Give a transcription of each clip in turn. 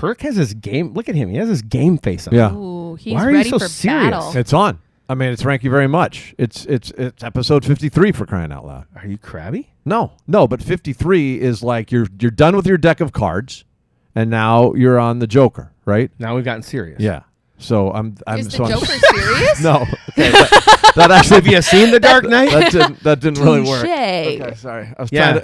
Perk has his game. Look at him. He has his game face on. Yeah. Ooh, he's Why are you ready so for serious? battle. It's on. I mean, it's Thank You Very Much. It's episode 53 for crying out loud. Are you crabby? No, but 53 is like you're done with your deck of cards, and now you're on the Joker, right? Now we've gotten serious. Yeah. So I'm. Is the so Joker serious? No. Okay. That actually. Have you seen The Dark Knight? That didn't really work. Touche. Okay, sorry. I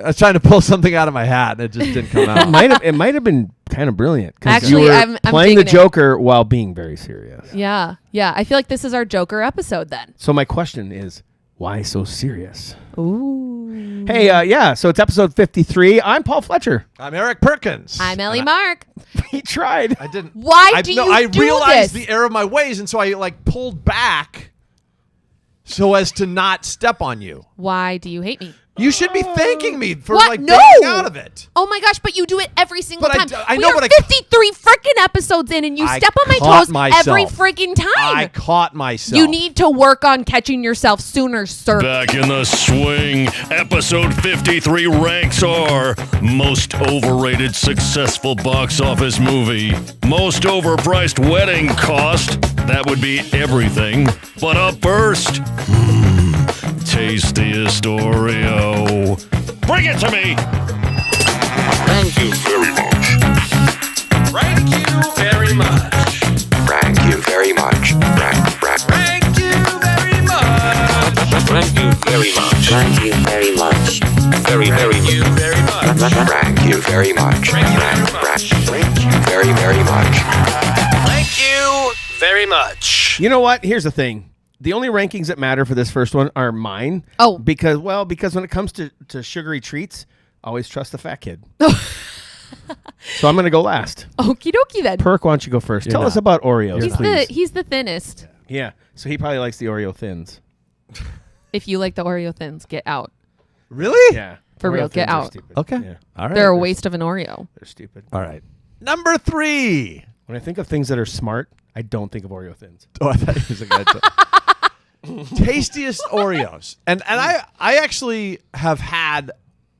was trying to pull something out of my hat, and it just didn't come out. It might have been kind of brilliant. Actually, you were I'm playing the digging it. Joker while being very serious. Yeah. I feel like this is our Joker episode then. So my question is, why so serious? Ooh. Hey, so it's episode 53. I'm Paul Fletcher. I'm Eric Perkins. I'm Ellie Mark. He tried. I didn't. Why do you I do realized this? the error of my ways, and so I pulled back so as to not step on you. Why do you hate me? You should be thanking me for What? No. bailing out of it. Oh my gosh, but you do it every single But time. I we know, are but I 53 freaking episodes in and you I step on my caught toes myself. every freaking time. I caught myself. You need to work on catching yourself sooner, sir. Back in the swing, episode 53 ranks are most overrated successful box office movie, most overpriced wedding cost, that would be everything. But up first, tastiest Oreo. Bring it to me! Thank you very much. Thank you very much. Thank you very much. Thank you very much. Thank you very much. Thank you very much. Very, very, Thank you very much. Thank you very much. Thank you very much. Thank you very, very much. Thank you very much. You know what? Here's the thing. The only rankings that matter for this first one are mine. Oh. Because when it comes to sugary treats, always trust the fat kid. So I'm going to go last. Okie dokie then. Perk, why don't you go first? You're Tell us not. about Oreos, please. He's the thinnest. Yeah. So he probably likes the Oreo thins. If you like the Oreo thins, get out. Really? Yeah. For Oreo real, get thins are out. stupid. Okay. Yeah. All right. They're a waste of an Oreo. They're stupid. All right. Number 3. When I think of things that are smart, I don't think of Oreo thins. Oh, I thought he was a guy. Tastiest Oreos. And I actually have had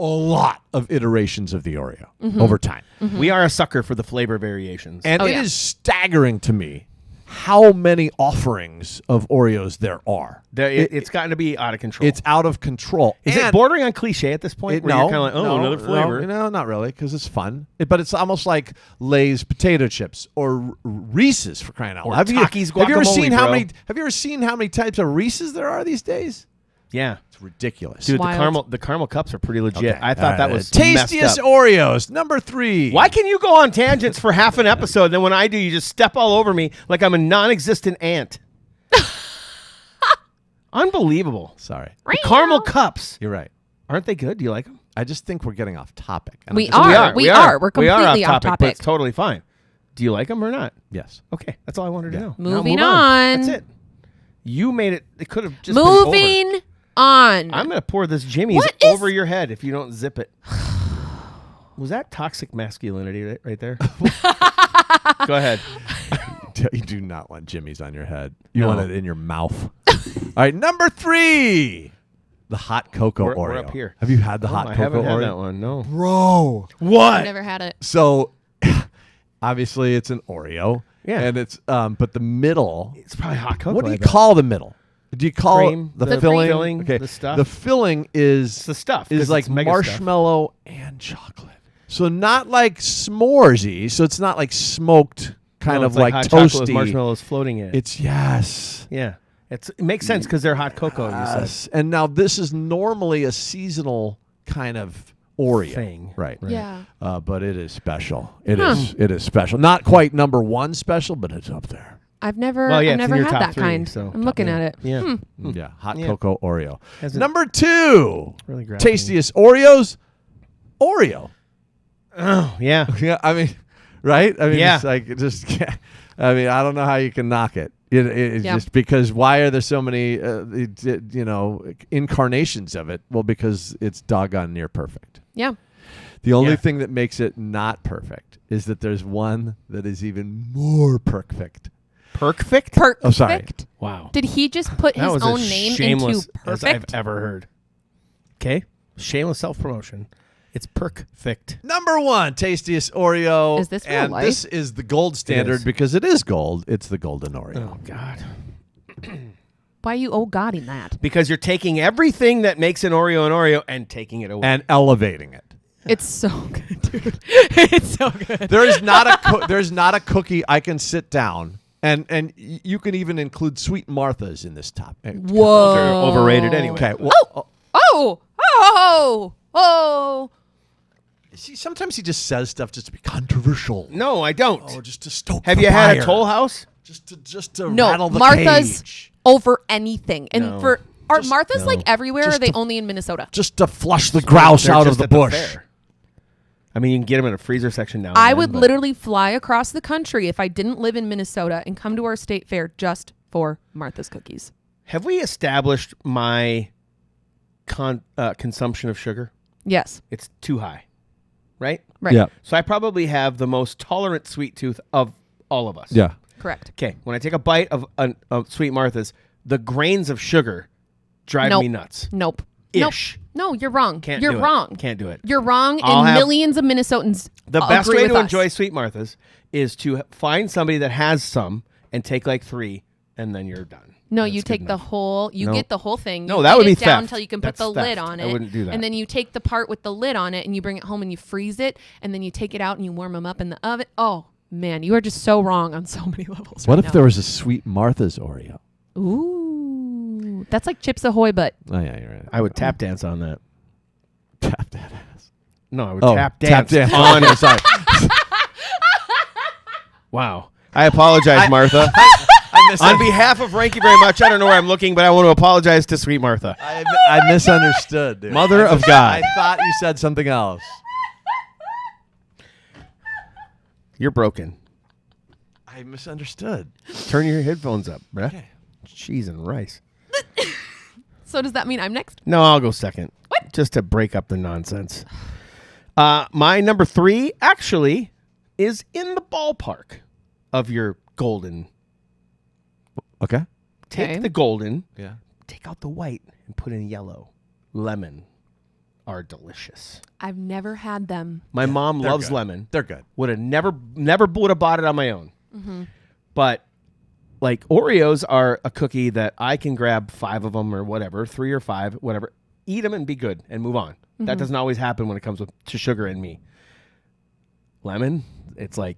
a lot of iterations of the Oreo over time. We are a sucker for the flavor variations. And Oh, it yeah. is staggering to me how many offerings of Oreos there are. It's gotten to be out of control. It's out of control. Is it bordering on cliche at this point? Where you're kind of like, another flavor. No, not really, because it's fun. But it's almost like Lay's potato chips or Reese's, for crying out Or loud. Takis Have you ever seen guacamole, how bro. many? Have you ever seen how many types of Reese's there are these days? Yeah. It's ridiculous. Dude, Wild. the caramel cups are pretty legit. Okay. I thought All that right. was Tastiest messed up. Oreos, number 3. Why can you go on tangents for half an episode, then when I do, you just step all over me like I'm a non-existent ant? Unbelievable. Sorry. The caramel cups. You're right. Aren't they good? Do you like them? I just think we're getting off topic. And We I'm just- are. We are. We're completely off off topic, topic. but it's totally fine. Do you like them or not? Yes. Okay, that's all I wanted to know. Now Moving move on. That's it. You made it. It could have just been over. Moving on. I'm going to pour this Jimmy's What is- over your head if you don't zip it. Was that toxic masculinity right there? Go ahead. You do not want Jimmy's on your head. You No. want it in your mouth. All right, number 3. The hot cocoa We're Oreo. up here. Have you had the Oh, hot I cocoa haven't Oreo? had that one. No. Bro. I've What? never had it. So obviously it's an Oreo. Yeah. And it's but the middle. It's probably hot cocoa. What do I you bet. call the middle? Do you call Cream, it the the filling? filling, Okay. the stuff? The filling is It's the stuff, 'cause Is like it's mega stuff. marshmallow and chocolate. So not like s'moresy. So it's not like smoked kind No, of it's like hot chocolate with toasty. marshmallows floating in it. It's yes. Yeah. It makes sense because they're hot cocoa. You said. Yes. And now this is normally a seasonal kind of Oreo Thing. right? Yeah. But it is special. It is. It is special. Not quite number 1 special, but it's up there. I've never, Well, yeah, I've it's in never your had top that 3, kind. so I'm looking at it. Yeah. Yeah, hot Yeah. cocoa Oreo. Hasn't- Number 2, Really grabbed me. tastiest Oreos, Oreo. Oh, yeah. Yeah, I mean, right? I mean, Yeah. it's like it just. I mean, I don't know how you can knock it. It's Yeah. just because why are there so many, incarnations of it? Well, because it's doggone near perfect. Yeah. The only Yeah. thing that makes it not perfect is that there's one that is even more perfect. Perfect? Perfect. Oh, sorry. Wow. Did he just put That his was own as name shameless into as I've perfect? ever heard. Okay? Shameless self-promotion. It's perfect. Number 1, Tastiest Oreo. Is this real and life? this is the gold standard is. because it is gold. It's the golden Oreo. Oh God. Why are you godding that? Because you're taking everything that makes an Oreo and taking it away. And elevating it. It's so good, dude. It's so good. There's not a cookie I can sit down and you can even include Sweet Martha's in this top. Whoa. They're overrated anyway. Okay. but- Well, Oh. see, sometimes he just says stuff just to be controversial. No, I don't. Oh, just to stoke. Have the you had fire. a Toll House? Just to No, rattle the Martha's cage. over anything. And No. are Martha's like everywhere, or just are they to- only in Minnesota? Just to flush the grouse They're out of just the at bush. fair. I mean, you can get them in a freezer section now. and I then, would but- literally fly across the country if I didn't live in Minnesota and come to our state fair just for Martha's cookies. Have we established my consumption of sugar? Yes. It's too high, right? Right. Yeah. So I probably have the most tolerant sweet tooth of all of us. Yeah. Correct. Okay, when I take a bite of Sweet Martha's, the grains of sugar drive Nope. me nuts. Nope. Ish. Nope. No, you're wrong. Can't you're do it. wrong. Can't do it. You're wrong, I'll and have- millions of Minnesotans The best agree way with to us. enjoy Sweet Martha's is to find somebody that has some and take like 3, and then you're done. No, That's you good take the enough. wose. You No. get the whole thing. No, You that beat would be it down theft. until you can put That's the lid theft. on I it. wouldn't do that. And then you take the part with the lid on it and you bring it home and you freeze it and then you take it out and you warm them up in the oven. Oh man, you are just so wrong on so many levels. What right if there was a Sweet Martha's Oreo? now. Ooh, that's like Chips Ahoy, but Oh yeah, you're right. I would tap dance on that. tap that ass. No, I would Oh, tap dance dance. on Oh, sorry. Wow. I apologize, Martha. On behalf of Ranky very much, I don't know where I'm looking, but I want to apologize to Sweet Martha. I misunderstood. Dude. Mother of God. I thought you said something else. You're broken. I misunderstood. Turn your headphones up, bruh. Okay. Cheese and rice. so does that mean I'm next? No, I'll go second. What? Just to break up the nonsense. My number 3 actually is in the ballpark of your golden. Okay. Take Okay. the golden, Yeah. take out the white, and put in yellow. Lemon are delicious. I've never had them. My mom they're loves good. lemon. They're good. Would have never would have bought it on my own. But like Oreos are a cookie that I can grab 5 of them or whatever, 3 or 5, whatever, eat them and be good and move on. That doesn't always happen when it comes to sugar and me. Lemon, it's like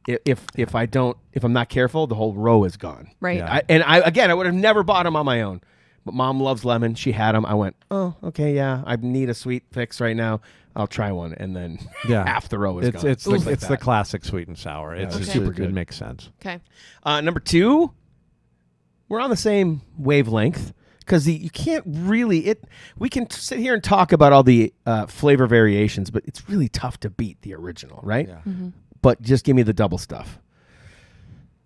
if I'm not careful, the whole row is gone. Right. Yeah. I would have never bought them on my own. But mom loves lemon. She had them. I went, oh, okay, yeah. I need a sweet fix right now. I'll try one, and then Yeah. half the row is It's gone. it's Things the, like it's the that. classic sweet and sour. It's it's super super good. It good. makes sense. Okay. Number 2, we're on the same wavelength because you can't really we can sit here and talk about all the flavor variations, but it's really tough to beat the original, right? Yeah. But just give me the double stuff.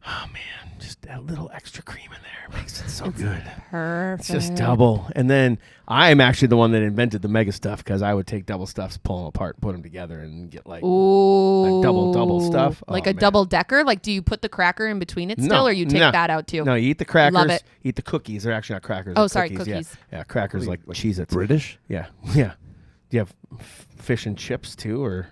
Oh man, just a little extra cream in there makes it so good. Perfect. It's just double. And then I'm actually the one that invented the mega stuff because I would take double stuffs, pull them apart, put them together, and get like Ooh. double stuff. Like Oh, a man. double decker? Like, do you put the cracker in between it still, No, or you take no. that out too? No, you eat the crackers. Love it. Eat the cookies. They're actually not crackers. Oh, they're sorry, Yeah. cookies. Yeah, crackers like Cheez-Its. British? Yeah, yeah. Do you have fish and chips too, or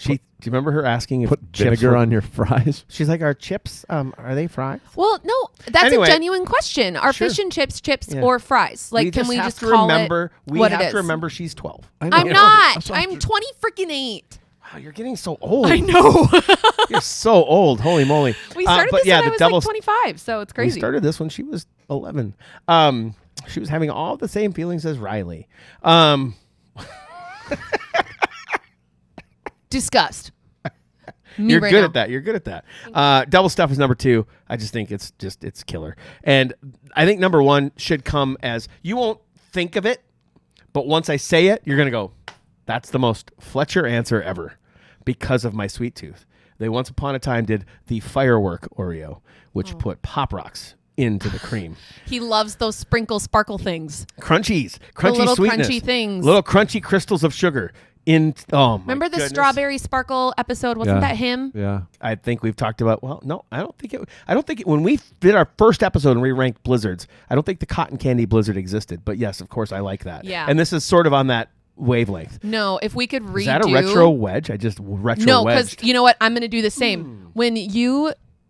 do you remember her asking if Put chips vinegar were- on your fries. She's like, "Are chips? Are they fries?" Well, no, that's Anyway. a genuine question. Are Sure. fish and chips Yeah. or fries? Like, can we have just to call remember? it We what have it is? to remember she's 12. I know. I'm You know, not. that's I'm what 20 freaking 8. Wow, you're getting so old. I know. You're so old. Holy moly. We started but this yeah, when I the was double like 25, so it's We crazy. started this when she was 11. She was having all the same feelings as Riley. Disgust. Me You're right good now. at that. You're good at that. Double stuff is number 2. I just think it's killer. And I think number 1 should come as, you won't think of it, but once I say it, you're going to go, that's the most Fletcher answer ever because of my sweet tooth. They once upon a time did the firework Oreo, which put Pop Rocks into the cream. He loves those sprinkle sparkle things. Crunchies, crunchy little sweetness, crunchy things. little crunchy crystals of sugar. Remember the goodness. strawberry sparkle episode? Wasn't Yeah. that him? Yeah. I think we've talked about. Well, no, I don't think it. When we did our first episode and we ranked blizzards, I don't think the cotton candy blizzard existed. But yes, of course, I like that. Yeah. And this is sort of on that wavelength. No, if we could redo. Is that a retro wedge? I just retro No, wedged. because you know what? I'm going to do the same.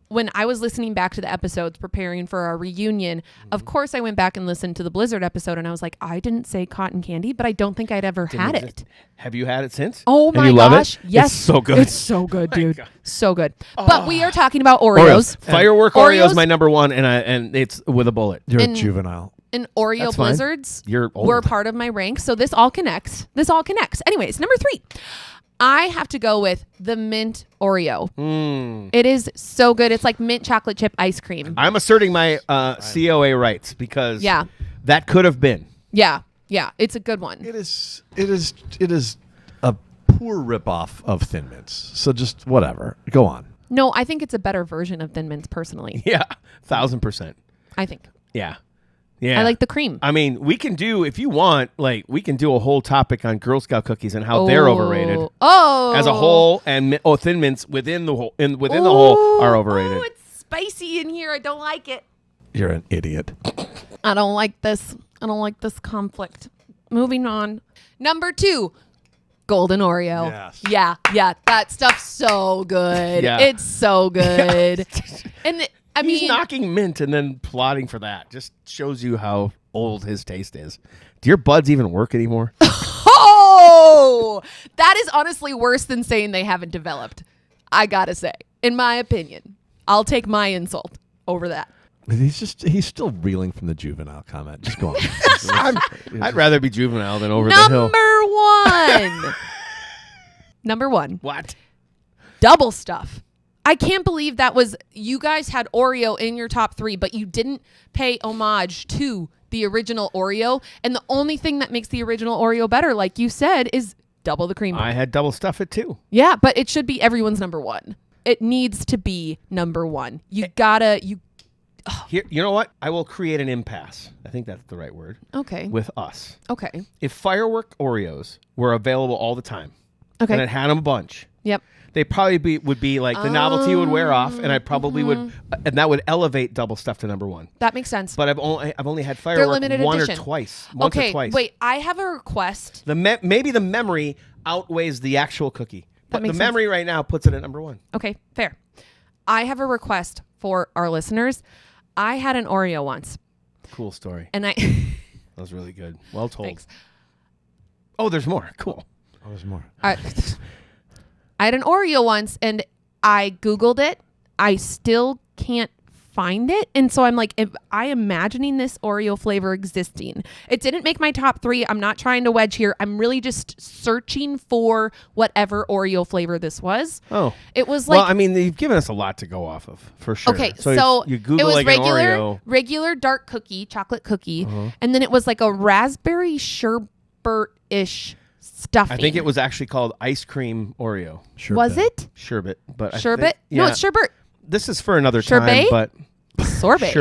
When I was listening back to the episodes preparing for our reunion, of course I went back and listened to the Blizzard episode, and I was like, I didn't say cotton candy, but I don't think I'd ever had it. Have you had it since? Oh And my you love gosh. it? Yes. It's so good. It's so good, dude. God. So good. But we are talking about Oreos. Firework Oreo is Oreos- my number one, and it's with a bullet. You're And- a juvenile. And Oreo That's fine. Blizzards You're old. were part of my rank, so this all connects. Anyways, number 3. I have to go with the mint Oreo. It is so good. It's like mint chocolate chip ice cream. I'm asserting my COA rights because Yeah. that could have been. Yeah. It's a good one. It is a poor ripoff of Thin Mints. So just whatever. Go on. No, I think it's a better version of Thin Mints personally. Yeah, 1,000%. I think. Yeah. Yeah. I like the cream. I mean, we can do, if you want, we can do a whole topic on Girl Scout cookies and how they're overrated Oh. as a whole, and Thin Mints within the whole the whole are overrated. Oh, it's spicy in here. I don't like it. You're an idiot. I don't like this. I don't like this conflict. Moving on. Number 2, Golden Oreo. Yes. Yeah. That stuff's so good. Yeah. It's so good. And I He's mean, knocking mint and then plotting for that. Just shows you how old his taste is. Do your buds even work anymore? oh, that is honestly worse than saying they haven't developed. I gotta say, in my opinion, I'll take my insult over that. He's still reeling from the juvenile comment. Just go on. I'd rather be juvenile than over the hill. Number 1. What? Double stuff. I can't believe that was, you guys had Oreo in your top 3, but you didn't pay homage to the original Oreo. And the only thing that makes the original Oreo better, like you said, is double the cream. I had double stuff it too. Yeah, but it should be everyone's number 1. It needs to be number 1. You gotta, Here, you know what? I will create an impasse. I think that's the right word. okay. With us. Okay. If firework Oreos were available all the time, Okay. and it had them a bunch, Yep. they probably would be like the novelty would wear off, and I probably would, and that would elevate double stuff to number 1. That makes sense. But I've only had They're firework limited once edition. or twice. Okay, wait. I have a request. Maybe the memory outweighs the actual cookie. But the makes memory right now puts it at number 1. Okay, fair. I have a request for our listeners. I had an Oreo once, Cool story. and That was really good. Well told. Thanks. Oh, there's more. Cool. Oh, there's more. I had an Oreo once, and I Googled it. I still can't find it. And so I'm like, if I imagining this Oreo flavor existing. It didn't make my top 3. I'm not trying to wedge here. I'm really just searching for whatever Oreo flavor this was. Oh. It was like, Well, I mean, you've given us a lot to go off of, for sure. okay, so you it Google was like an Oreo. regular dark cookie, chocolate cookie, and then it was like a raspberry sherbet-ish stuffing. I think it was actually called ice cream Oreo. Sure. Was it? Sherbet. But I Sherbet? think- No, yeah. it's sherbet. This is for another Sherbet? time, but Sorbet.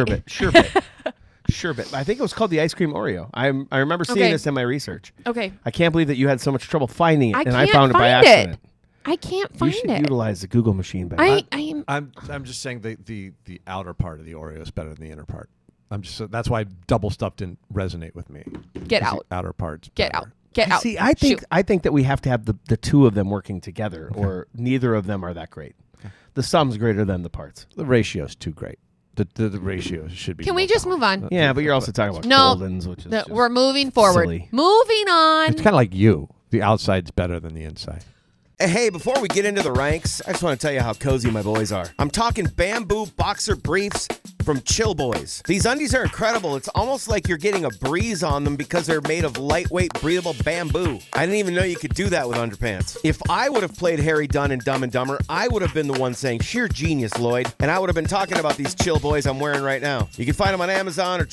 Sherbet. I think it was called the ice cream Oreo. I remember seeing Okay. this in my research. Okay. I can't believe that you had so much trouble finding it, I and I can't found it by find it. accident. I can't You find should it. utilize the Google machine better. I am. I'm just saying the outer part of the Oreo is better than the inner part. That's why double stuff didn't resonate with me. Get 'Cause out. The outer part's Get better. out. Get out. See, I think that we have to have the two of them working together, or neither of them are that great. The sum's greater than the parts. The ratio's too great. The ratio should be. Can we more just balanced. move on? Yeah, but you're also talking about No. Goldens, which is No, just we're moving forward. silly. Moving on. It's kind of like you. The outside's better than the inside. Hey, before we get into the ranks, I just want to tell you how cozy my boys are. I'm talking bamboo boxer briefs from Chill Boys. These undies are incredible. It's almost like you're getting a breeze on them because they're made of lightweight, breathable bamboo. I didn't even know you could do that with underpants. If I would have played Harry Dunn in Dumb and Dumber, I would have been the one saying, sheer genius, Lloyd. And I would have been talking about these Chill Boys I'm wearing right now. You can find them on Amazon or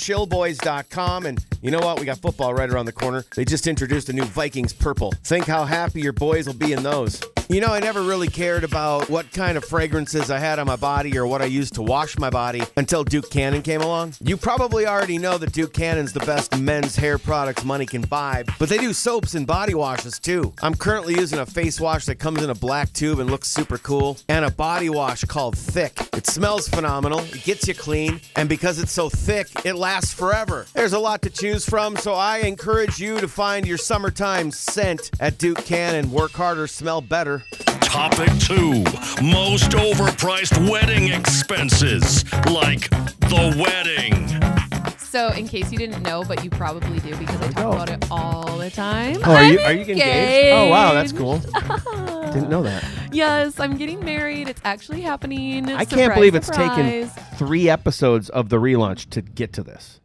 chillboys.com. And you know what? We got football right around the corner. They just introduced a new Vikings purple. Think how happy your boys will be in those. You know, I never really cared about what kind of fragrances I had on my body or what I used to wash my body until Duke Cannon came along. You probably already know that Duke Cannon's the best men's hair products money can buy, but they do soaps and body washes too. I'm currently using a face wash that comes in a black tube and looks super cool, and a body wash called Thick. It smells phenomenal, it gets you clean, and because it's so thick, it lasts forever. There's a lot to choose choose from, so I encourage you to find your summertime scent at Duke Cannon. Work harder, smell better. Topic 2. Most overpriced wedding expenses. Like the wedding. So, in case you didn't know, but you probably do because I talk about it all the time. Oh, are I'm you engaged? Oh, wow, that's cool. Didn't know that. Yes, I'm getting married. It's actually happening. I can't believe it's surprise. taken 3 episodes of the relaunch to get to this.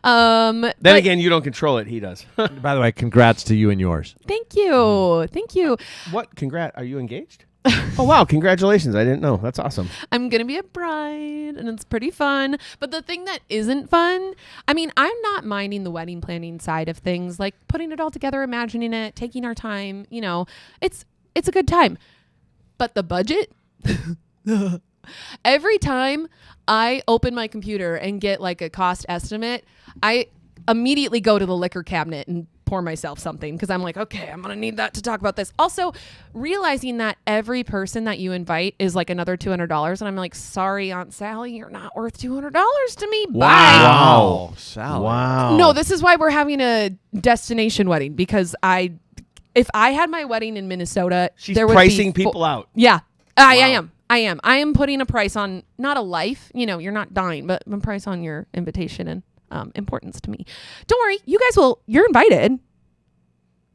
Then Again, you don't control it. He does. By the way, congrats to you and yours. Thank you. Thank you. What? Are you engaged? Oh, wow. Congratulations. I didn't know. That's awesome. I'm going to be a bride and it's pretty fun. But the thing that isn't fun, I mean, I'm not minding the wedding planning side of things, like putting it all together, imagining it, taking our time, it's a good time. But the budget, every time I open my computer and get like a cost estimate, I immediately go to the liquor cabinet and pour myself something because I'm like, okay, I'm going to need that to talk about this. Also, realizing that every person that you invite is like another $200. And I'm like, sorry, Aunt Sally, you're not worth $200 to me. Bye. Wow. Sally. Wow. No, this is why we're having a destination wedding because if I had my wedding in Minnesota, She's there would pricing be people out. Yeah, I am. I am putting a price on not a life. You're not dying, but a price on your invitation and importance to me. Don't worry, you guys you're invited.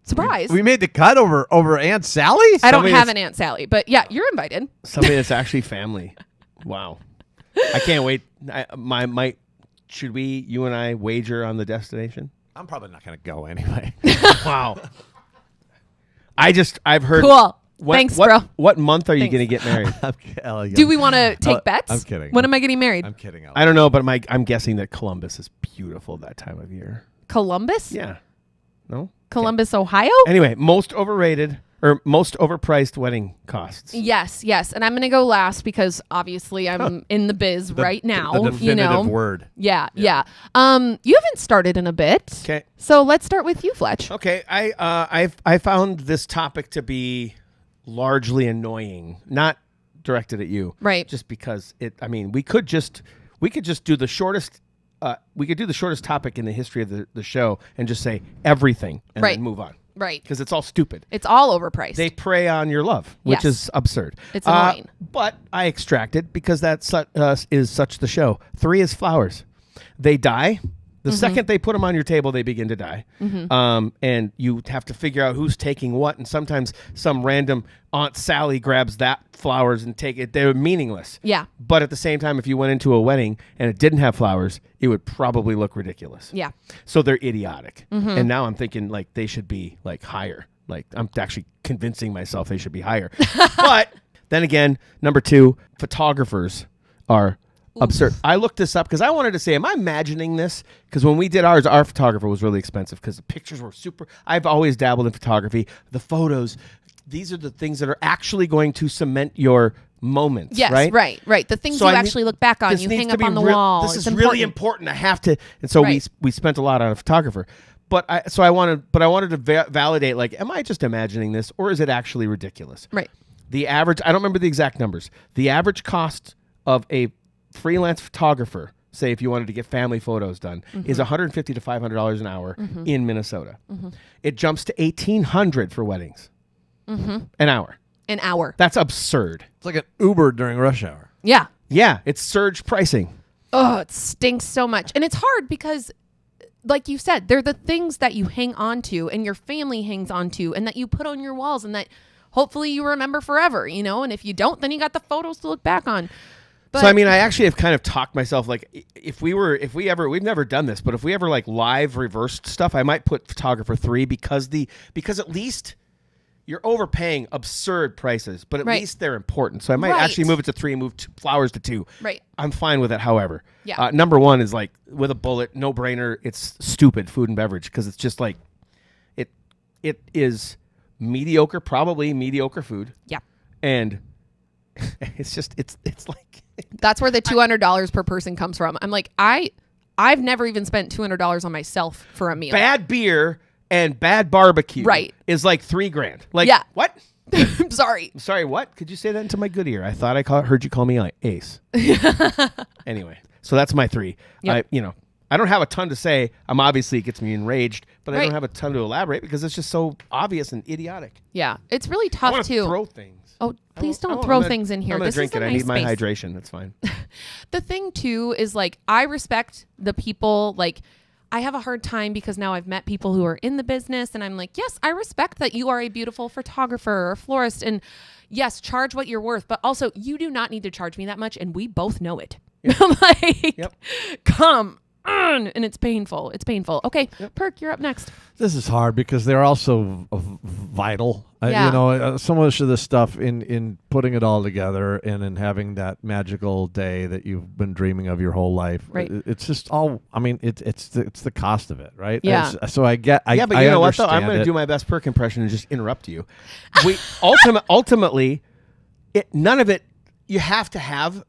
Surprise. We made the cut over Aunt Sally? I don't Somebody have that's- an Aunt Sally, but yeah, you're invited. Somebody that's actually family. Wow. I can't wait. Should you and I wager on the destination? I'm probably not going to go anyway. Wow. I've heard. Cool. Thanks, bro. What month are you Thanks. going to get married? Do we want to take bets? I'm kidding. When am I getting married? I'm kidding. I don't know, but I'm guessing that Columbus is beautiful that time of year. Columbus? Yeah. No? Columbus, Ohio? Anyway, most overrated or most overpriced wedding costs. Yes. And I'm going to go last because obviously I'm in the biz right now. The definitive word. Yeah. You haven't started in a bit. Okay. So let's start with you, Fletch. Okay. I found this topic to be largely annoying, not directed at you, Right. Just because we could just do the shortest. We could do the shortest topic in the history of the show and just say everything and Right. then move on. Right. Because it's all stupid. It's all overpriced. They prey on your love, which Yes. is absurd. It's annoying. But I extracted because that is such the show. 3 is flowers. They die. The second they put them on your table, they begin to die. And you have to figure out who's taking what. And sometimes some random Aunt Sally grabs that flowers and take it. They're meaningless. Yeah. But at the same time, if you went into a wedding and it didn't have flowers, it would probably look ridiculous. Yeah. So they're idiotic. And now I'm thinking like they should be like higher. Like I'm actually convincing myself they should be higher. But then again, number 2, photographers are absurd. I looked this up because I wanted to say, am I imagining this? Because when we did ours, our photographer was really expensive because the pictures were super. I've always dabbled in photography. The photos, these are the things that are actually going to cement your moments. Yes. Right. Right. The things So you I actually look back on, this you needs hang to up be on the real- wall. This It's is really important. I have to, and so Right. we spent a lot on a photographer. But I wanted to validate, like, am I just imagining this, or is it actually ridiculous? Right. The average, I don't remember the exact numbers. The average cost of a freelance photographer, say if you wanted to get family photos done, is $150 to $500 an hour in Minnesota. It jumps to $1,800 for weddings an hour. An hour. That's absurd. It's like an Uber during rush hour. Yeah. Yeah, it's surge pricing. Oh, it stinks so much. And it's hard because, like you said, they're the things that you hang on to and your family hangs on to and that you put on your walls and that hopefully you remember forever, And if you don't, then you got the photos to look back on. But, So I actually have kind of talked myself, like, we've never done this, but if we ever like live reversed stuff, I might put photographer 3 because at least you're overpaying absurd prices, but at Right. least they're important. So I might Right. actually move it to 3 and move flowers to 2. Right. I'm fine with it. However, Yeah. Number 1 is like with a bullet, no brainer. It's stupid food and beverage because it's just like it is mediocre, probably mediocre food. Yeah. And it's just it's like That's where the $200 per person comes from. I'm like, I've never even spent $200 on myself for a meal. bad beer and bad barbecue. Right. Is like $3,000. Like Yeah. what? I'm sorry. I'm sorry, what? Could you say that into my good ear? I thought heard you call me like Ace. Anyway, so that's my 3. Yep. I don't have a ton to say. Obviously it gets me enraged, but I Right. don't have a ton to elaborate because it's just so obvious and idiotic. Yeah, it's really I tough want to too. throw things. Oh, please I don't won't- throw I'm gonna- things in here. I'm gonna This drink is it. a I nice need my space. hydration. That's fine. The thing too is like I respect the people. Like I have a hard time because now I've met people who are in the business, and I'm like, yes, I respect that you are a beautiful photographer or florist, and yes, charge what you're worth. But also, you do not need to charge me that much, and we both know it. Like, Yep. come on, and it's painful. It's painful. Okay, Perk, you're up next. This is hard because they're also vital. Yeah. You know, so much of this stuff in putting it all together and in having that magical day that you've been dreaming of your whole life. Right. It's just all. I mean, it's the cost of it, right? Yeah. So I get. Yeah, but I you know what though? I'm understand going to it. do my best Perk impression and just interrupt you. We ultimately, none of it. You have to have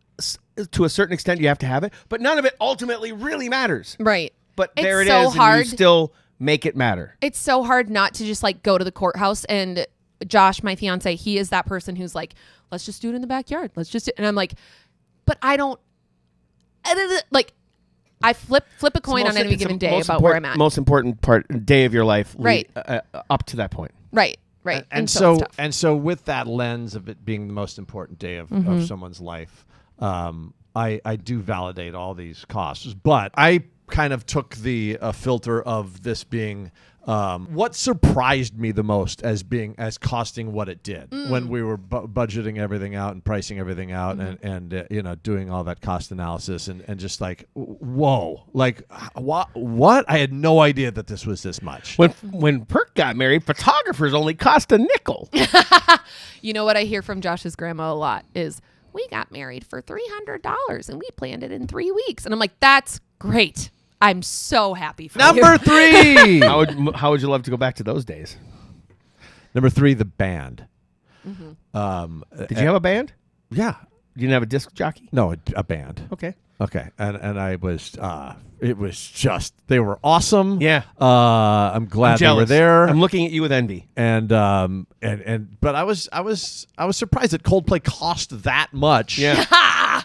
to a certain extent. You have to have it, but none of it ultimately really matters. Right. But It's there it so is, and hard. you still make it matter. It's so hard not to just like go to the courthouse. And Josh, my fiance, he is that person who's like, let's just do it in the backyard. Let's just, and I'm like, but I don't, like, I flip a coin on any given day about where I'm at. Most important day of your life, Right. Up to that point. Right. Right. And so, it's tough. and so with that lens of it being the most important day of someone's life, I do validate all these costs, but I kind of took the filter of this being what surprised me the most as costing what it did when we were budgeting everything out and pricing everything out and you know, doing all that cost analysis and just like, whoa, like what? I had no idea that this was this much. When Perk got married, photographers only cost a nickel. You know what I hear from Josh's grandma a lot is, we got married for $300 and we planned it in 3 weeks. And I'm like, that's great. I'm so happy for you. Number 3. How would you love to go back to those days? Number 3, the band. Did you have a band? Yeah. You didn't have a disc jockey? No, a band. Okay. Okay. And I was, it was just, they were awesome. Yeah. I'm glad they were Jealous. there. I'm looking at you with envy. but I was surprised that Coldplay cost that much. Yeah.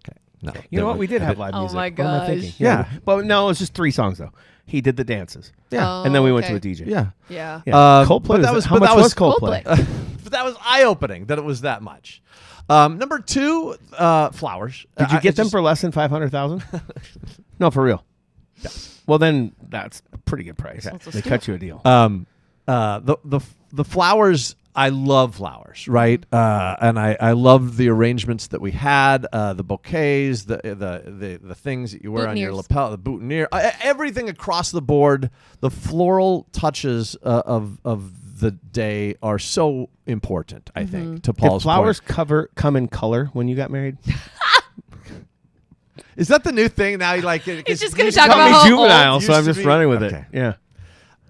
Okay. No. You know what? We did have live Oh music. my What am I thinking? gosh. Yeah. But no, it was just 3 songs though. He did the dances. Yeah. And then we went to okay. a DJ. Yeah. Yeah. Yeah. Coldplay. but that was- how but much that was was Coldplay? But that was eye-opening that it was that much. Number 2, flowers. Did you I get them just- for less than 500,000? No, for real. Yes. Well, then that's a pretty good price. They cut you a deal. the flowers, I love flowers, right? And I love the arrangements that we had, the bouquets, the things that you wear on your Boutonnieres. lapel, the boutonniere, everything across the board. The floral touches of the day are so important, I think, to Did Paul's flowers point. come in color when you got married? Is that the new thing now? You like it? He's just gonna used talk to about Call me how juvenile, old so I'm used to just be- running with Okay. it. Yeah,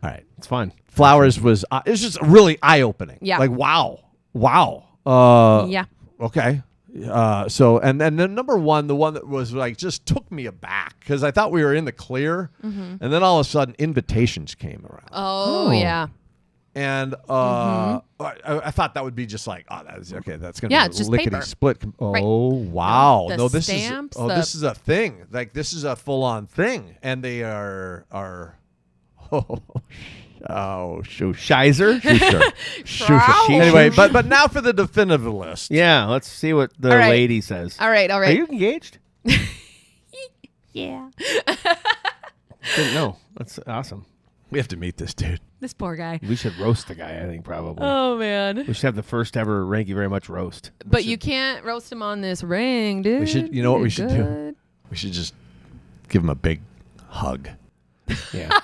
All right. it's fun. Flowers was it was just really eye opening. Yeah. Like wow. Yeah. Okay. So and then number 1, the one that was like just took me aback because I thought we were in the clear, and then all of a sudden invitations came around, Oh, yeah. and I thought that would be just like, oh, that's okay. That's gonna Yeah, be it's just lickety paper. split. Oh Right. wow! The No, this stamps, is this is a thing. Like this is a full on thing, and they are oh shoot. Shizer? Trow. Anyway, but now for the definitive list. Yeah, let's see what the All right. lady says. All right. All Are right. you engaged? Yeah. Didn't know. That's awesome. We have to meet this dude. This poor guy. We should roast the guy, I think, probably. Oh, man. We should have the first ever Thank You Very Much roast. But you can't roast him on this ring, dude. should- you know what we You're should do? good. We should just give him a big hug. Yeah.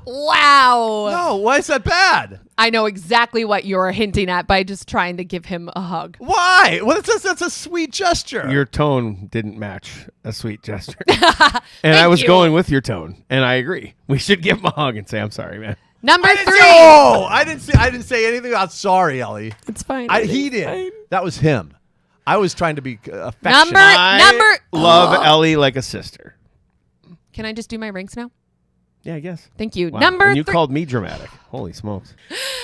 Wow. No, why is that bad? I know exactly what you're hinting at by just trying to give him a hug. Why? Well, that's a sweet gesture. Your tone didn't match a sweet gesture. And I was you. going with your tone, and I agree. We should give him a hug and say, I'm sorry, man. Number I didn't 3. say, oh, I didn't say anything about sorry, Ellie. It's fine. He It's did. fine. That was him. I was trying to be affectionate. Number- Love Ellie like a sister. Can I just do my ranks now? Yeah, I guess. Thank you. Wow. Number And you 3. called me dramatic. Holy smokes.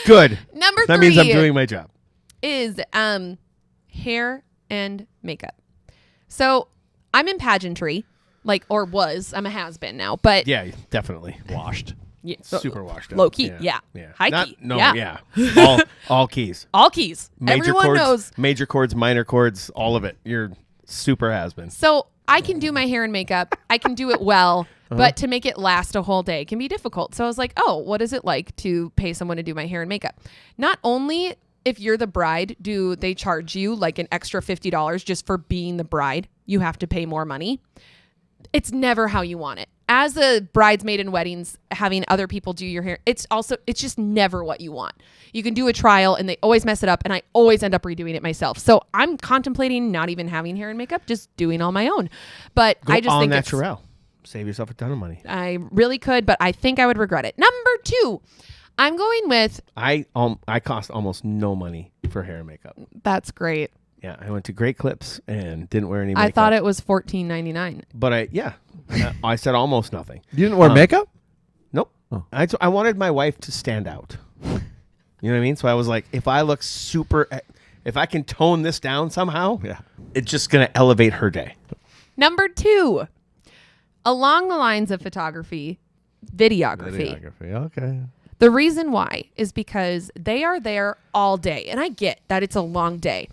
Good. Number That 3 means I'm doing my job. is hair and makeup. So I'm in pageantry. Like, or was. I'm a has-been now. But Yeah, definitely. Washed. yeah, Super washed up. low key. Yeah. High Not- key. No, yeah. all keys. All keys. Major Everyone chords, knows. major chords, minor chords, all of it. You're super has-been. So I can do my hair and makeup. I can do it well. Uh-huh. But to make it last a whole day can be difficult. So I was like, oh, what is it like to pay someone to do my hair and makeup? Not only if you're the bride, do they charge you like an extra $50 just for being the bride? You have to pay more money. It's never how you want it. As a bridesmaid in weddings, having other people do your hair, it's just never what you want. You can do a trial and they always mess it up, and I always end up redoing it myself. So I'm contemplating not even having hair and makeup, just doing all my own. But Go I just all think natural. Save yourself a ton of money. I really could, but I think I would regret it. Number 2, I'm going with, I cost almost no money for hair and makeup. that's great. Yeah, I went to Great Clips and didn't wear any makeup. I thought it was $14.99. But I said almost nothing. You didn't wear makeup? Nope. Oh. I wanted my wife to stand out. You know what I mean? So I was like, if I look if I can tone this down somehow, Yeah. it's just going to elevate her day. Number 2, along the lines of photography, videography. Okay. The reason why is because they are there all day. And I get that it's a long day.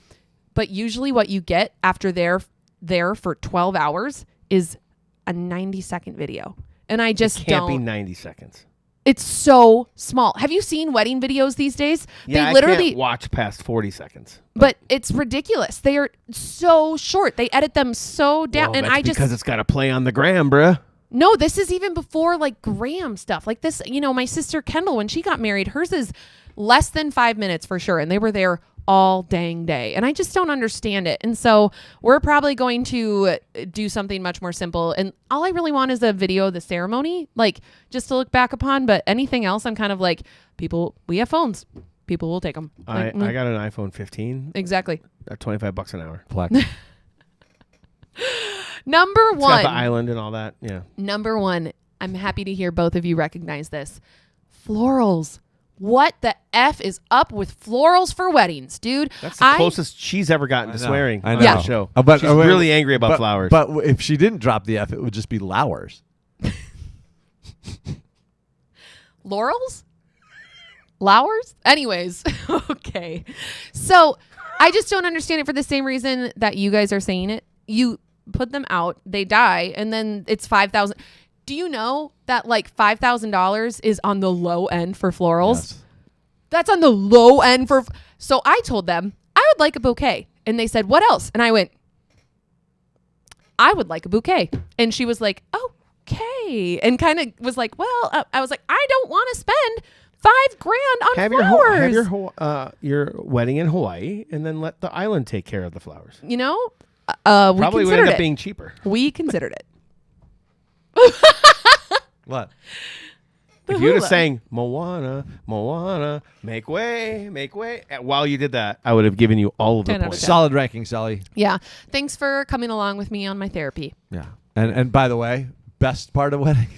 But usually what you get after they're there for 12 hours is a 90-second video. And I just Can't be don't. 90 seconds. It's so small. Have you seen wedding videos these days? Yeah, They I literally can't watch past 40 seconds. But it's ridiculous. They are so short. They edit them so down. Well, and that's I just because it's got to play on the gram, bruh. No, this is even before like Graham stuff. Like this, my sister Kendall, when she got married, hers is less than 5 minutes for sure. And they were there all dang day. And I just don't understand it. And so we're probably going to do something much more simple. And all I really want is a video of the ceremony, like just to look back upon. But anything else, I'm kind of like, we have phones. People will take them. I got an iPhone 15 Exactly. at $25 an hour. Flex. Number It's got the 1. island and all that. Yeah. Number 1. I'm happy to hear both of you recognize this. Florals. What the F is up with florals for weddings, dude? That's the closest she's ever gotten to I know. swearing I on know. the show. But- She's really angry about flowers. But if she didn't drop the F, it would just be Lowers. Laurels? Lowers? Anyways, okay. So I just don't understand it for the same reason that you guys are saying it. You put them out, they die, and then it's $5,000. Do you know that like $5,000 is on the low end for florals? Yes. That's on the low end for. So I told them I would like a bouquet, and they said, "What else?" And I went, "I would like a bouquet." And she was like, "Okay," and kind of was like, "Well," I was like, "I don't want to spend $5,000 on have flowers." your wedding in Hawaii, and then let the island take care of the flowers. We Probably would considered end up it. being cheaper. We considered it. What? If you would have hula. sang Moana, Moana, make way, while you did that, I would have given you all of the 10 out of points. 10. Solid ranking, Sally. Yeah. Thanks for coming along with me on my therapy. Yeah. And by the way, best part of weddings,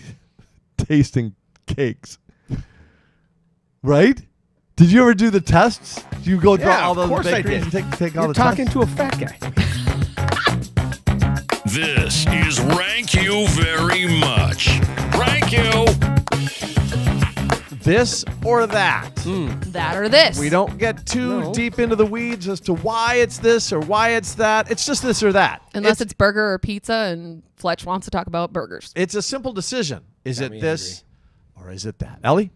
tasting cakes. Right? Did you ever do the tests? Do you go draw Yeah, all of those course I bakeries did. and take all You're the talking tests? to a fat guy. This is Rank You Very Much. Rank You. This or that. That or this. We don't get too No. deep into the weeds as to why it's this or why it's that. It's just this or that. Unless it's burger or pizza, and Fletch wants to talk about burgers. It's a simple decision. Is Got it me this or is it that? Ellie?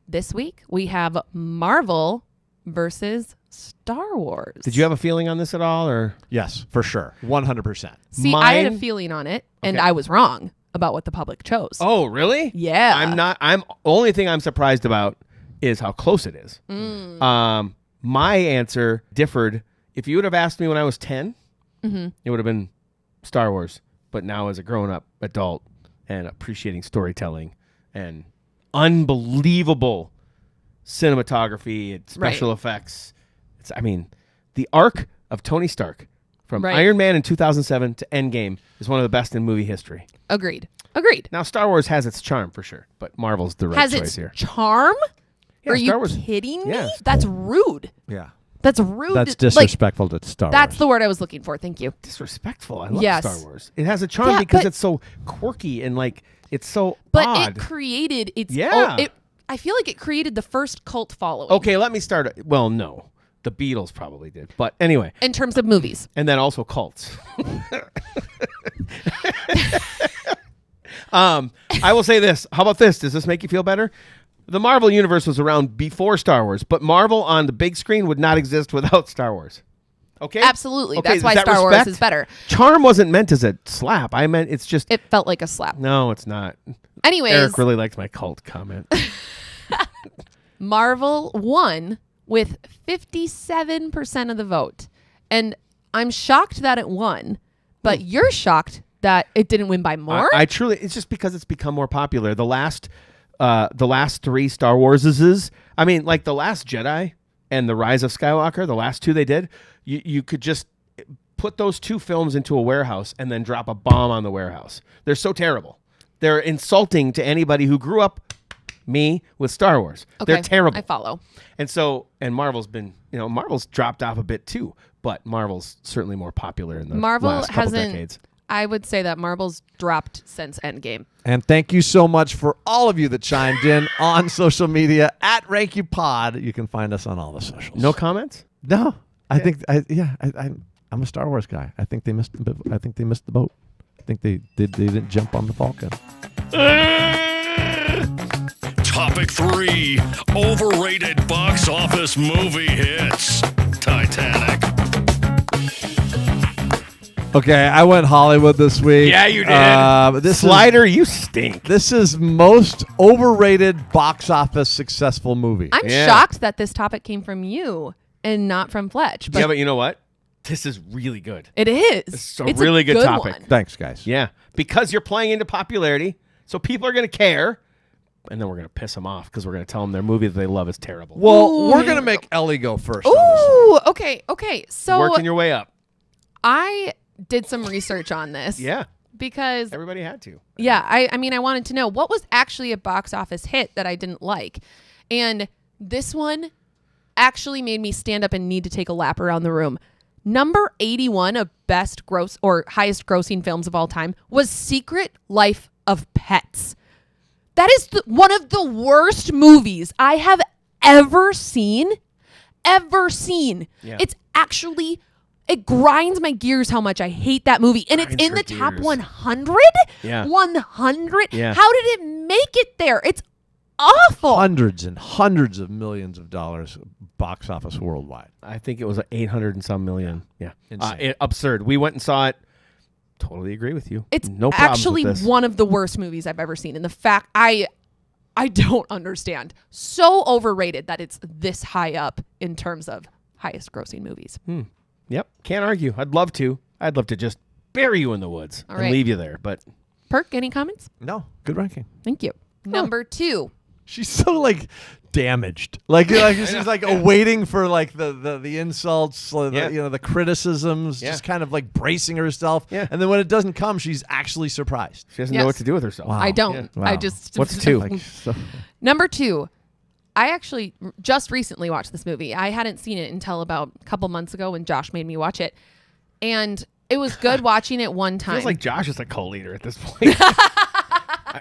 This week we have Marvel versus Star Wars. Did you have a feeling on this at all, or Yes, for sure. 100%. See, I had a Mine- feeling on it, and Okay. I was wrong about what the public chose. Oh, really? Yeah. I'm not. Only thing I'm surprised about is how close it is. My answer differed. If you would have asked me when I was 10, it would have been Star Wars. But now, as a grown-up adult and appreciating storytelling and unbelievable cinematography and special effects, the arc of Tony Stark from Right. Iron Man in 2007 to Endgame is one of the best in movie history. Agreed. Now, Star Wars has its charm for sure, but Marvel's the right Has choice its here. charm? Yeah, Are Star you Wars- kidding me? yeah. That's rude. Yeah. That's rude. That's Like, disrespectful to Star Wars. that's the word I was looking for. Thank you. Disrespectful. I love Yes. Star Wars. It has a charm Yeah, because but- it's so quirky and like it's so But odd. it created its Yeah. I feel like it created the first cult following. Okay, let me start. Well, no. The Beatles probably did. But anyway. In terms of movies. And then also cults. I will say this. How about this? Does this make you feel better? The Marvel Universe was around before Star Wars, but Marvel on the big screen would not exist without Star Wars. Okay? Absolutely. Okay, That's is why that Star Wars respect? is better. Charm wasn't meant as a slap. I meant it's just... It felt like a slap. No, it's not. Anyways, Eric really liked my cult comment. Marvel won with 57% of the vote. And I'm shocked that it won, but you're shocked that it didn't win by more? I truly... It's just because it's become more popular. The last 3 Star Warses, I mean, like The Last Jedi and The Rise of Skywalker, the last 2 they did, you could just put those 2 films into a warehouse and then drop a bomb on the warehouse. They're so terrible. They're insulting to anybody who grew up, me, with Star Wars. Okay, They're terrible. I follow. And Marvel's been, Marvel's dropped off a bit too, but Marvel's certainly more popular in the Marvel last couple hasn't. decades. I would say that Marvel's dropped since Endgame. And thank you so much for all of you that chimed in on social media at RankYouPod. You can find us on all the socials. No comments? No, I'm a Star Wars guy. I think they missed. I think they missed the boat. I think they didn't jump on the Falcon. Topic 3. Overrated box office movie hits. Titanic. Okay, I went Hollywood this week. Yeah, you did. This Slider, you stink. This is most overrated box office successful movie. I'm Yeah. shocked that this topic came from you and not from Fletch. But Yeah, but you know what? This is really good. it is. It's a really good topic. one. Thanks, guys. Yeah, because you're playing into popularity, so people are going to care, and then we're going to piss them off because we're going to tell them their movie that they love is terrible. Well, Ooh. we're gonna make Ellie go first. on this. Ooh, okay. So Working your way up. I did some research on this. Yeah, Because everybody had to. yeah, I mean I wanted to know what was actually a box office hit that I didn't like. And this one actually made me stand up and need to take a lap around the room. Number 81 of best gross or highest grossing films of all time was Secret Life of Pets. That is one of the worst movies I have ever seen. Yeah. It's actually, it grinds my gears how much I hate that movie. And it's Grinds in your the top gears. 100? Yeah. 100? Yeah. How did it make it there? It's awful. Hundreds and hundreds of millions of dollars box office worldwide. I think it was 800 and some million. Yeah, Insane. absurd. We went and saw it. Totally agree with you. It's no problems actually with this. one of the worst movies I've ever seen. And the fact I don't understand. So overrated that it's this high up in terms of highest grossing movies. Yep, can't argue. I'd love to. I'd love to just bury you in the woods All and right. leave you there. But Perk, any comments? No, good ranking. Thank you. Number 2. She's so like damaged, like she's like waiting for like the insults, Yeah. the criticisms, Yeah. just kind of like bracing herself. Yeah. And then when it doesn't come, she's actually surprised. she doesn't Yes. know what to do with herself. Wow. I don't. Yeah. I Wow. just. What's 2? Like, so, Number 2. I actually just recently watched this movie. I hadn't seen it until about a couple months ago when Josh made me watch it. And it was good watching it one time. Feels like Josh is a co-leader at this point.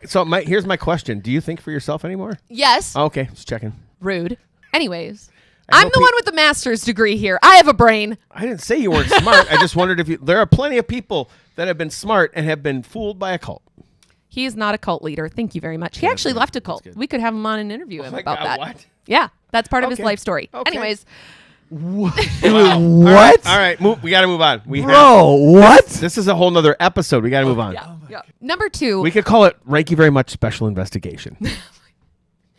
So here's my question: do you think for yourself anymore? Yes. Oh, okay, just checking. Rude. Anyways. I I'm hope the one with the master's degree here. I have a brain. I didn't say you weren't smart. I just wondered if you. There are plenty of people that have been smart and have been fooled by a cult. He is not a cult leader. Thank you very much. He actually left a cult. good. We could have him on and interview him my about God, that. what? Yeah, that's part of his Okay. life story. Okay. Anyways, what? All right, we got to move on. Bro, what? This is a whole nother episode. We got to move on. yeah. Number 2. We could call it "Rank You Very Much" special investigation.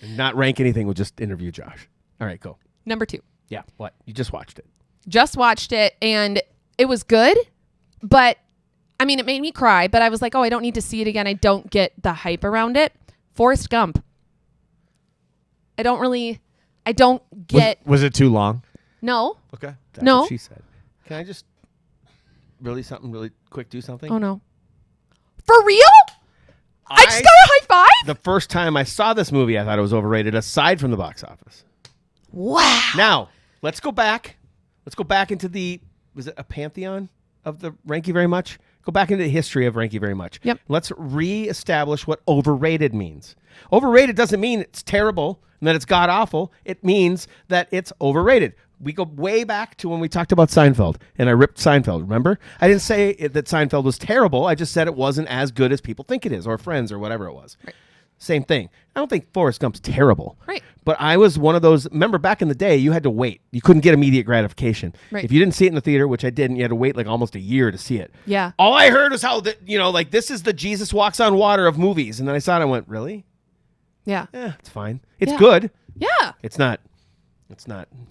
And not rank anything. We'll just interview Josh. All right, go. Number 2. Yeah. What? You just watched it. Just watched it and it was good, but I mean, it made me cry, but I was like, oh, I don't need to see it again. I don't get the hype around it. Forrest Gump. I don't get. Was it too long? No. Okay. That's No. what she said. Can I just really quick do something? Oh, no. For real? I just got a high five? The first time I saw this movie, I thought it was overrated, aside from the box office. Wow. Now, let's go back Let's go back into was it a pantheon of the Rank You Very Much? Go back into the history of Rank You Very Much. Yep. Let's reestablish what overrated means. Overrated doesn't mean it's terrible and that it's god awful. It means that it's overrated. We go way back to when we talked about Seinfeld, and I ripped Seinfeld, remember? I didn't say that Seinfeld was terrible. I just said it wasn't as good as people think it is, or Friends, or whatever it was. Right. Same thing. I don't think Forrest Gump's terrible. Right. But I was one of those, remember back in the day, you had to wait. You couldn't get immediate gratification. Right. If you didn't see it in the theater, which I didn't, you had to wait like almost a year to see it. Yeah. All I heard was how, like this is the Jesus Walks on Water of movies. And then I saw it and I went, really? Yeah. It's fine. It's Yeah. good. Yeah. It's not.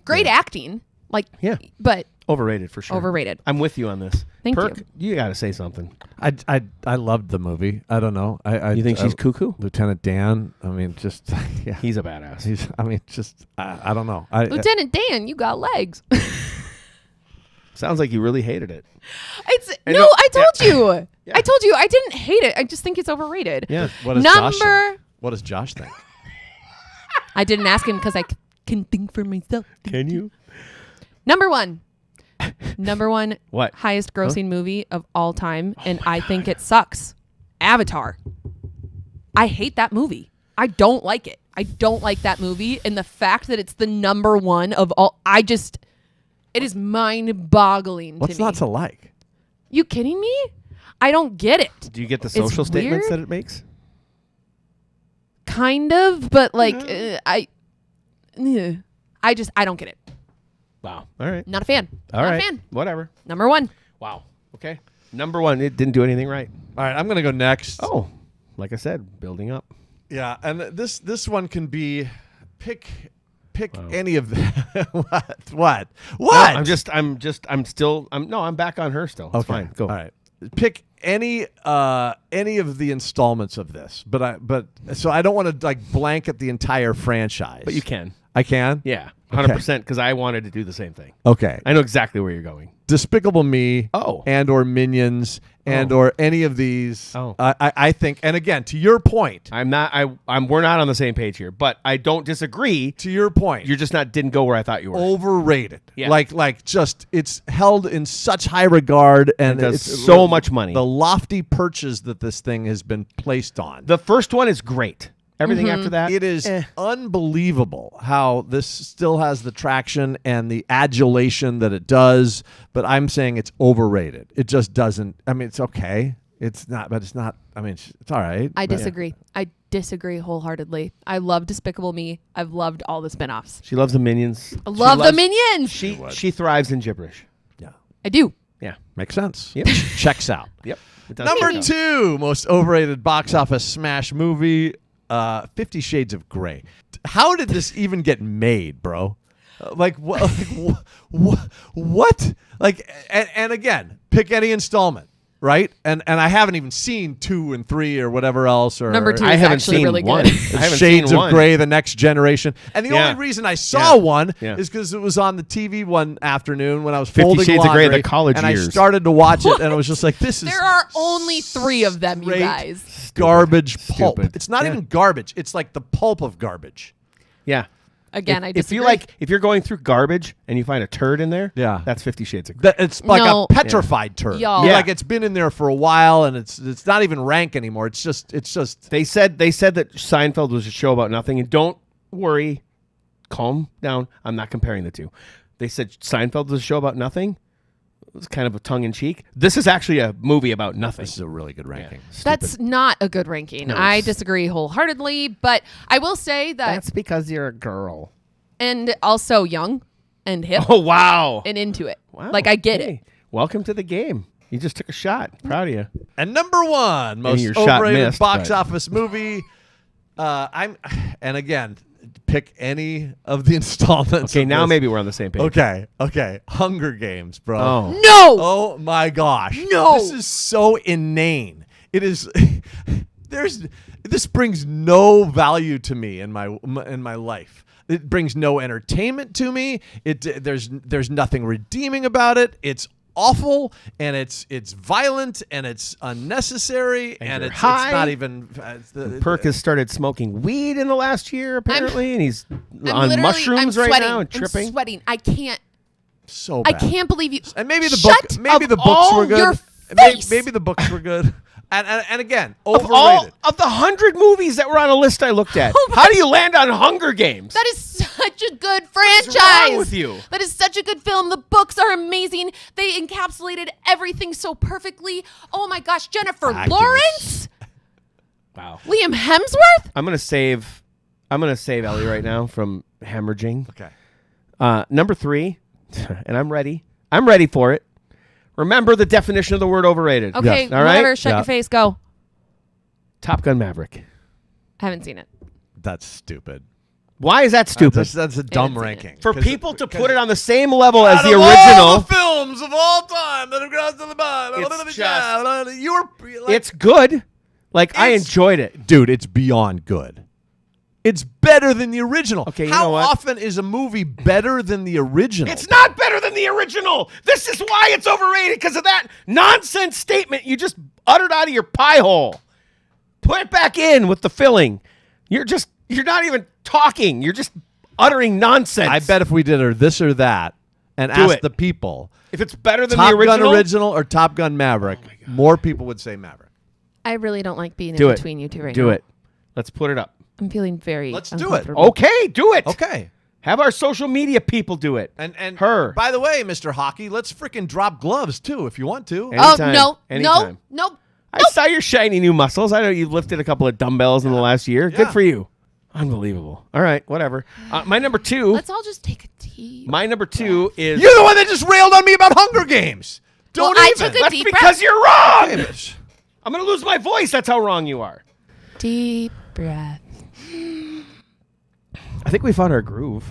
Great acting. Like, Yeah. but Overrated for sure. overrated. I'm with you on this. Thank Perk, you. you got to say something. I loved the movie. I don't know. You think she's cuckoo? Lieutenant Dan. I mean, just yeah. He's a badass. I don't know. Lieutenant Dan, you got legs. Sounds like you really hated it. I know- told you. Yeah. I told you I didn't hate it. I just think it's overrated. Yeah. What does Josh Number. think? What does Josh think? I didn't ask him because I can think for myself. Can you? Number one. Number one. What? Highest grossing movie of all time, and I think it sucks. Avatar. I hate that movie. I don't like it. I don't like that movie, and the fact that it's the number one of all, it is mind-boggling What's to me. not to like? You kidding me? I don't get it. Do you get the social statements weird. that it makes? Kind of, but like I don't get it. Wow. All right. Not a fan. All Not right. a fan. Whatever. Number one. Wow. Okay. Number one, it didn't do anything right. All right, I'm gonna go next. Oh, like I said, building up. Yeah, and this one can be pick any of the what? No, I'm back on her still. It's fine. Go. All right. Pick any of the installments of this, but so I don't want to like blanket the entire franchise. But you can. I can? Yeah. 100% because I wanted to do the same thing. Okay. I know exactly where you're going. Despicable Me and or Minions and or any of these. I think, and again, to your point. We're not on the same page here, but I don't disagree. To your point. You're just didn't go where I thought you were. Overrated. Yeah. Like just it's held in such high regard and it does it's so much money. The lofty perches that this thing has been placed on. The first one is great. Everything after that, it is unbelievable how this still has the traction and the adulation that it does, but I'm saying it's overrated. It just doesn't. I mean, it's okay. It's not, but it's not. I mean, it's all right. I disagree. I disagree wholeheartedly. I love Despicable Me. I've loved all the spinoffs. She loves the Minions. I love the Minions. She thrives in gibberish. Yeah, I do. Yeah, makes sense. Yep. Checks out. Yep. It does Number check out. 2 most overrated box office smash movie. 50 Shades of Grey. How did this even get made, bro? What? Like, and again, pick any installment, right? And I haven't even seen 2 and 3 or whatever else. Or Number 2 I is haven't actually seen really one. good. I haven't Shades seen of one. Grey, The Next Generation. And the Yeah. only reason I saw one Yeah. is because it was on the TV one afternoon when I was 50 folding Shades of Grey, laundry, the college and years. I started to watch it, and I was just like, this is There are only 3 of them, you straight guys. garbage pulp. Stupid. It's not Yeah. even garbage. It's like the pulp of garbage. Yeah. Again, I If disagree. if you're going through garbage and you find a turd in there, Yeah. that's 50 Shades of Grey. It's like No. a petrified turd. Y'all. Yeah. Yeah. Like it's been in there for a while, and it's not even rank anymore. It's just They said that Seinfeld was a show about nothing, and don't worry, calm down. I'm not comparing the two. They said Seinfeld was a show about nothing. It was kind of a tongue in cheek. This is actually a movie about nothing. This is a really good ranking. That's not a good ranking. No, I it's- disagree wholeheartedly, but I will say that, because you're a girl. and also young and hip Oh wow! and into it. Wow. Like, I get it. Hey, welcome to the game. You just took a shot. Proud of you. And number 1 most your shot overrated missed, box but- office movie. And again, pick any of the installments. Okay, of now this. maybe we're on the same page. Okay. Hunger Games, bro. Oh. No. Oh my gosh. No. This is so inane. It is this brings no value to me in my life. It brings no entertainment to me. There's nothing redeeming about it. It's awful and it's violent and it's unnecessary and you're it's high. not even Perk has started smoking weed in the last year, apparently, and he's I'm on literally- mushrooms I'm right sweating. now and I'm tripping. sweating. I can't. So I bad. can't believe you. And maybe the Shut book, maybe up the books all were good. your Maybe, face. maybe the books were good. And again, Of overrated. of the 100 movies that were on a list I looked at, Oh my- how do you land on Hunger Games? That is such a good is franchise. wrong with you? That is such a good film. The books are amazing. They encapsulated everything so perfectly. Oh my gosh, Jennifer Fabulous. Lawrence, Wow. Liam Hemsworth. I'm gonna save Ellie right now from hemorrhaging. Okay. Number 3, and I'm ready. I'm ready for it. Remember the definition of the word overrated. Okay, All right? whatever. Shut Yeah. your face. Go. Top Gun Maverick. I haven't seen it. That's stupid. Why is that stupid? That's a dumb seen it. ranking. For 'Cause- people to because put it on the same level as out the of original, all the films of all time that have crossed the line, it's good. Like, I It's- enjoyed it. dude, it's beyond good. It's better than the original. Okay, you How know what? often is a movie better than the original? It's not better than the original. This is why it's overrated, because of that nonsense statement you just uttered out of your pie hole. Put it back in with the filling. You're not even talking. You're just uttering nonsense. I bet if we did this or that and Do asked it. the people, if it's better than Top the original, Gun original or Top Gun Maverick, more people would say Maverick. I really don't like being do in it. between you two right now. Do it. Let's put it up. I'm feeling very Let's do it. uncomfortable. Okay, do it. Okay. Have our social media people do it. And her. By the way, Mr. Hockey, let's freaking drop gloves too if you want to. And- Oh, Anytime. no. Anytime. No. I saw your shiny new muscles. I know you've lifted a couple of dumbbells in the last year. Yeah. Good for you. Unbelievable. All right, whatever. My number 2. Let's all just take a tea. My number 2 is. You're the one that just railed on me about Hunger Games. Don't Well, I even. took a That's deep because breath. you're wrong. Hey, bitch. I'm gonna lose my voice. That's how wrong you are. Deep breath. I think we found our groove.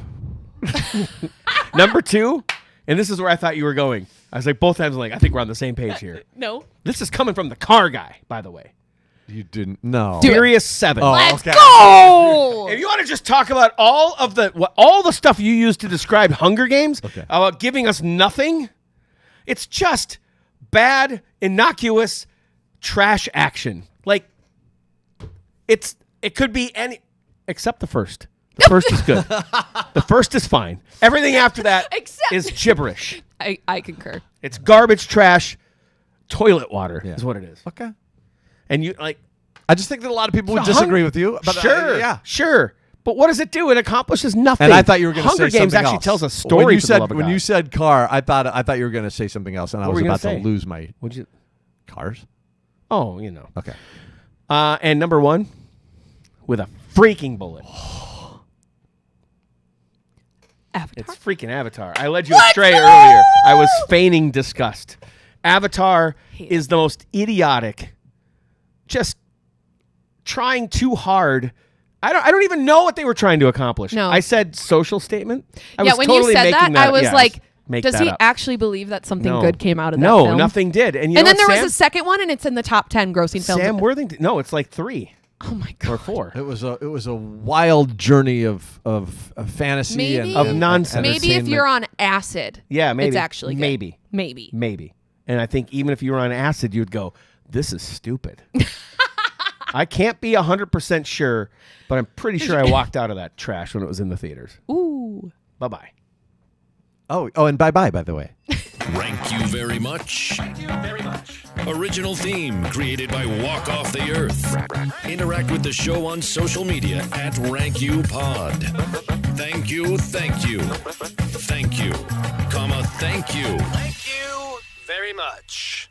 Number 2, and this is where I thought you were going. I was like, both times, I'm like, I think we're on the same page here. No. This is coming from the car guy, by the way. You didn't. No. Furious 7. Oh, Let's okay. go. If you want to just talk about all the stuff you used to describe Hunger Games, Okay. about giving us nothing, it's just bad, innocuous trash action. Like, it could be any except the first. The first is good. The first is fine. Everything after that Except- is gibberish. I concur. It's garbage, trash, toilet water Yeah. is what it is. Okay. And you like I just think that a lot of people would the disagree with you. But sure, yeah. sure. But what does it do? It accomplishes nothing. And I thought you were going to say Hunger Games something actually else. tells a story. When you for said the love of when God. you said car, I thought you were going to say something else, and I What was were you about gonna to say? lose my What'd you? cars. Oh, you know. Okay. And number 1, with a freaking bullet. Avatar. It's freaking Avatar. I led you astray earlier. I was feigning disgust. Avatar is the most idiotic. Just trying too hard. I don't even know what they were trying to accomplish. No. I said social statement. I yeah, was when totally you said making that, I was yeah, like, make does that he up. actually believe that something No. good came out of that No, film? nothing did. And you And know then there what, was a second one, and it's in the top 10 grossing films. Sam Worthington. No, it's like 3 Oh my or god. 4. It was a wild journey of fantasy Maybe Of nonsense. Maybe if you're on acid, Yeah, maybe. it's actually good. Maybe. Maybe. And I think even if you were on acid, you'd go, this is stupid. I can't be 100% sure, but I'm pretty sure I walked out of that trash when it was in the theaters. Ooh. Bye-bye. Oh, and bye-bye, by the way. Rank you very much. Original theme created by Walk Off the Earth. Interact with the show on social media at RankYouPod. Thank you, thank you, thank you, comma, thank you. Thank you very much.